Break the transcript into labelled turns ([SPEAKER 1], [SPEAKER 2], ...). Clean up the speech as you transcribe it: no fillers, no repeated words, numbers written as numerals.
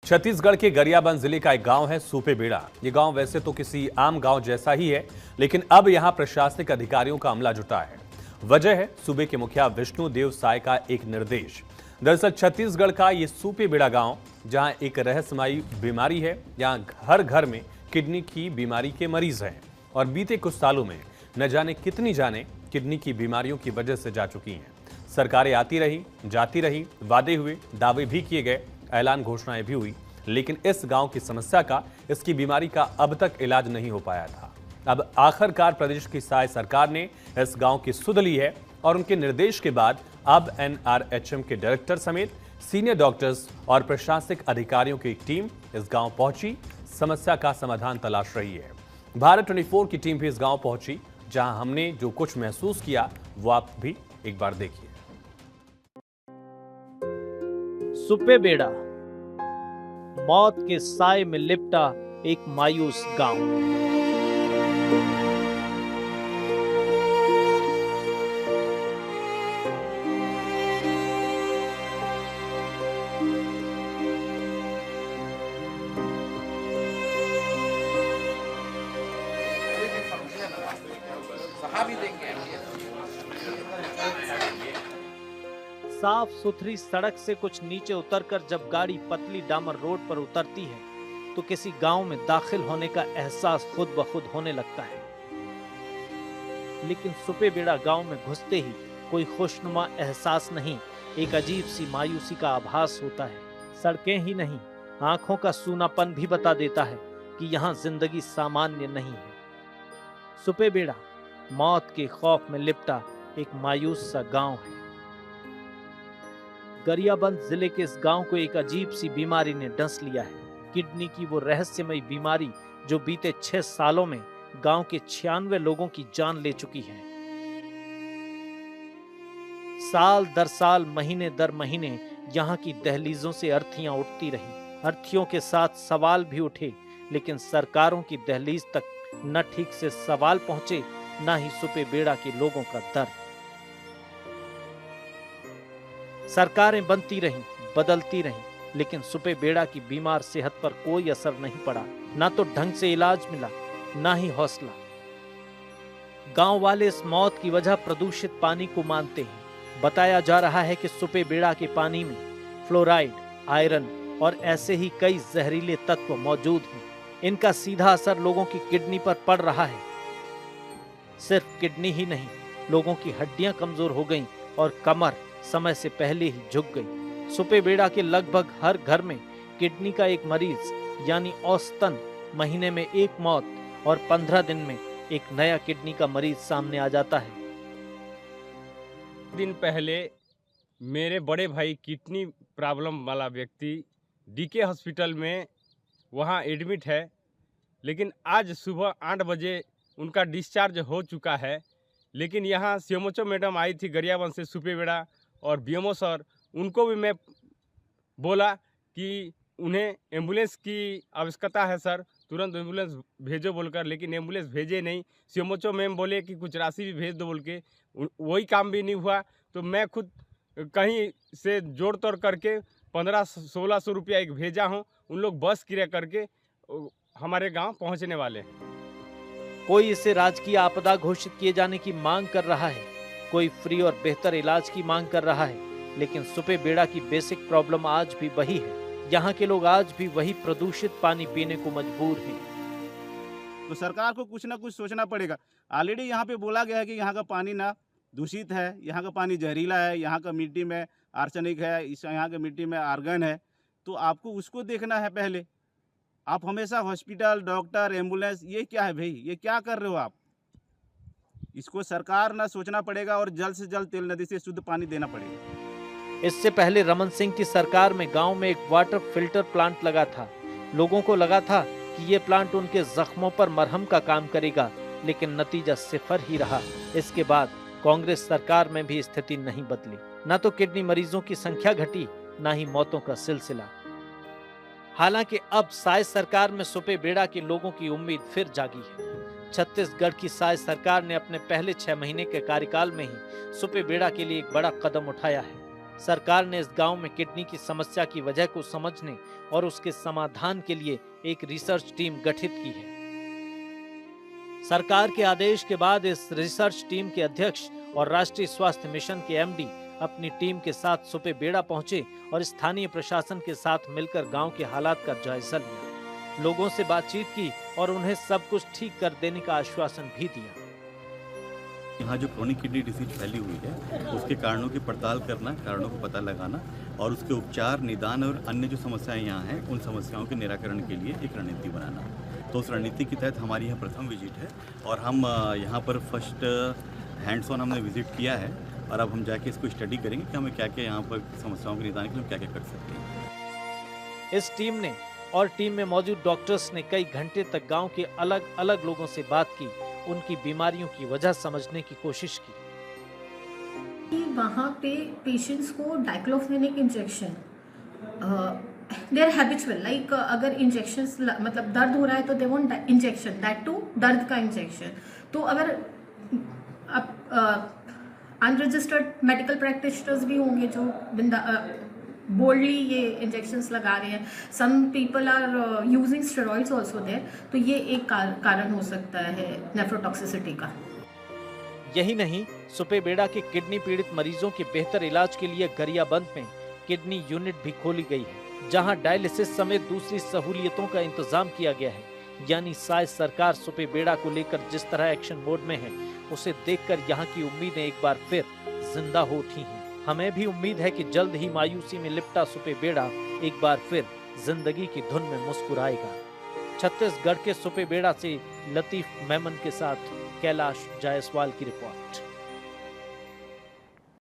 [SPEAKER 1] छत्तीसगढ़ के गरियाबंद जिले का एक गांव है सुपेबेड़ा। ये गांव वैसे तो किसी आम गांव जैसा ही है, लेकिन अब यहां प्रशासनिक अधिकारियों का अमला जुटा है। वजह है सूबे के मुखिया विष्णुदेव साय का एक निर्देश। दरअसल छत्तीसगढ़ का ये सुपेबेड़ा गांव जहां एक रहस्यमयी बीमारी है, यहां घर घर में किडनी की बीमारी के मरीज हैं और बीते कुछ सालों में न जाने कितनी जाने किडनी की बीमारियों की वजह से जा चुकी हैं। सरकारें आती रही, जाती रही, वादे हुए, दावे भी किए गए, ऐलान घोषणाएं भी हुई, लेकिन इस गांव की समस्या का, इसकी बीमारी का अब तक इलाज नहीं हो पाया था। अब आखिरकार प्रदेश की साय सरकार ने इस गांव की सुध ली है और उनके निर्देश के बाद अब NRHM के डायरेक्टर समेत सीनियर डॉक्टर्स और प्रशासनिक अधिकारियों की एक टीम इस गांव पहुंची, समस्या का समाधान तलाश रही है। भारत 24 की टीम भी इस गांव पहुंची, जहां हमने जो कुछ महसूस किया वो आप भी एक बार देखिए।
[SPEAKER 2] सुपेबेड़ा, मौत के साए में लिपटा एक मायूस गांव। साफ सुथरी सड़क से कुछ नीचे उतरकर जब गाड़ी पतली डामर रोड पर उतरती है तो किसी गांव में दाखिल होने का एहसास खुद ब खुद होने लगता है। लेकिन सुपेबेड़ा गांव में घुसते ही कोई खुशनुमा एहसास नहीं, एक अजीब सी मायूसी का आभास होता है। सड़कें ही नहीं, आंखों का सूनापन भी बता देता है कि यहाँ जिंदगी सामान्य नहीं है। सुपेबेड़ा मौत के खौफ में लिपटा एक मायूस सा गांव है। गरियाबंद जिले के इस गांव को एक अजीब सी बीमारी ने डंस लिया है। किडनी की वो रहस्यमयी बीमारी जो बीते 6 सालों में गांव के 96 लोगों की जान ले चुकी है। साल दर साल, महीने दर महीने यहाँ की दहलीजों से अर्थियां उठती रहीं। अर्थियों के साथ सवाल भी उठे, लेकिन सरकारों की दहलीज तक न ठीक से सवाल पहुंचे, न ही सुपेबेड़ा के लोगों का दर्द। सरकारें बनती रहीं, बदलती रहीं, लेकिन सुपेबेड़ा की बीमार सेहत पर कोई असर नहीं पड़ा। ना तो ढंग से इलाज मिला, ना ही हौसला। गांव वाले इस मौत की वजह प्रदूषित पानी को मानते हैं। बताया जा रहा है कि सुपेबेड़ा के पानी में फ्लोराइड, आयरन और ऐसे ही कई जहरीले तत्व मौजूद हैं। इनका सीधा असर लोगों की किडनी पर पड़ रहा है। सिर्फ किडनी ही नहीं, लोगों की हड्डियां कमजोर हो गईं और कमर समय से पहले ही झुक गई। सुपेबेड़ा के लगभग हर घर में किडनी का एक मरीज, यानी औसतन महीने में एक मौत और 15 दिन में एक नया किडनी का मरीज सामने आ जाता है।
[SPEAKER 3] दिन पहले मेरे बड़े भाई किडनी प्रॉब्लम वाला व्यक्ति DK हॉस्पिटल में वहाँ एडमिट है, लेकिन आज सुबह 8 बजे उनका डिस्चार्ज हो चुका है। लेकिन यहाँ CMHO मैडम आई थी गरियाबंद से सुपेबेड़ा और BMO सर, उनको भी मैं बोला कि उन्हें एम्बुलेंस की आवश्यकता है सर, तुरंत एम्बुलेंस भेजो बोलकर, लेकिन एम्बुलेंस भेजे नहीं। CMHO मैम बोले कि कुछ राशि भी भेज दो बोल के, वही काम भी नहीं हुआ। तो मैं खुद कहीं से जोड़ तोड़ करके 1500-1600 रुपया एक भेजा हूँ। उन लोग बस किराया करके हमारे गांव पहुंचने वाले हैं।
[SPEAKER 2] कोई इसे राजकीय आपदा घोषित किए जाने की मांग कर रहा है, कोई फ्री और बेहतर इलाज की मांग कर रहा है, लेकिन सुपेबेड़ा की बेसिक प्रॉब्लम आज भी वही है। यहाँ के लोग आज भी वही प्रदूषित पानी पीने को मजबूर हैं।
[SPEAKER 4] तो सरकार को कुछ ना कुछ सोचना पड़ेगा। ऑलरेडी यहाँ पे बोला गया है कि यहाँ का पानी ना दूषित है, यहाँ का पानी जहरीला है, यहाँ का मिट्टी में आर्सेनिक है, यहाँ के मिट्टी में आर्गन है। तो आपको उसको देखना है पहले। आप हमेशा हॉस्पिटल, डॉक्टर, एम्बुलेंस, ये क्या है भाई, ये क्या कर रहे हो आप? इसको सरकार ना सोचना पड़ेगा और जल्द से जल्द तेल नदी से शुद्ध पानी देना पड़ेगा।
[SPEAKER 2] इससे पहले रमन सिंह की सरकार में गांव में एक वाटर फिल्टर प्लांट लगा था। लोगों को लगा था कि ये प्लांट उनके जख्मों पर मरहम का काम करेगा, लेकिन नतीजा सिफर ही रहा। इसके बाद कांग्रेस सरकार में भी स्थिति नहीं बदली। न तो किडनी मरीजों की संख्या घटी, न ही मौतों का सिलसिला। हालांकि अब साय सरकार में सुपेबेड़ा के लोगों की उम्मीद फिर जागी है। छत्तीसगढ़ की साय सरकार ने अपने पहले 6 महीने के कार्यकाल में ही सुपेबेड़ा के लिए एक बड़ा कदम उठाया है। सरकार ने इस गांव में किडनी की समस्या की वजह को समझने और उसके समाधान के लिए एक रिसर्च टीम गठित की है। सरकार के आदेश के बाद इस रिसर्च टीम के अध्यक्ष और राष्ट्रीय स्वास्थ्य मिशन के एमडी अपनी टीम के साथ सुपे बेड़ा पहुंचे और स्थानीय प्रशासन के साथ मिलकर गांव के हालात का जायजा लिया, लोगों से बातचीत की और उन्हें सब कुछ ठीक कर देने का आश्वासन भी दिया।
[SPEAKER 5] यहाँ जो क्रोनिक किडनी डिसीज फैली हुई है उसके कारणों की पड़ताल करना, कारणों को पता लगाना और उसके उपचार, निदान और अन्य जो समस्याएं यहाँ हैं उन समस्याओं के निराकरण के लिए एक रणनीति बनाना। तो उस रणनीति के तहत हमारी यहाँ प्रथम विजिट है और हम यहाँ पर फर्स्ट हैंड्स ऑन हमने विजिट किया है और अब हम जाके इसको स्टडी करेंगे कि हमें क्या क्या यहाँ पर समस्याओं के निदान के लिए हम क्या क्या कर सकते हैं।
[SPEAKER 2] इस टीम में मौजूद डॉक्टर्स ने कई घंटे तक गांव के अलग अलग लोगों से बात की, उनकी बीमारियों की वजह समझने की कोशिश की।
[SPEAKER 6] वहाँ पे पेशेंट्स को diclofenac injection they are habitual, like अगर इंजेक्शन मतलब दर्द हो रहा है तो they want injection, that too दर्द का इंजेक्शन। तो अगर अनरजिस्टर्ड मेडिकल प्रैक्टिशनर्स भी होंगे जो बोल्डली ये इंजेक्शंस लगा रहे हैं, some people are using steroids also there, तो ये एक कारण हो सकता है नेफ्रोटॉक्सिसिटी का।
[SPEAKER 2] यही नहीं, सुपे बेड़ा के किडनी पीड़ित मरीजों के बेहतर इलाज के लिए गरियाबंद में किडनी यूनिट भी खोली गई है, जहां डायलिसिस समेत दूसरी सहूलियतों का इंतजाम किया गया है। यानी शायद सरकार सुपे बेड़ा को लेकर जिस तरह एक्शन मोड में है, उसे देखकर यहाँ की उम्मीदें एक बार फिर जिंदा हो उठी हैं। हमें भी उम्मीद है कि जल्द ही मायूसी में लिपटा सुपे बेड़ा एक बार फिर जिंदगी की धुन में मुस्कुराएगा। छत्तीसगढ़ के सुपे बेड़ा से लतीफ मेमन के साथ कैलाश जायसवाल की रिपोर्ट।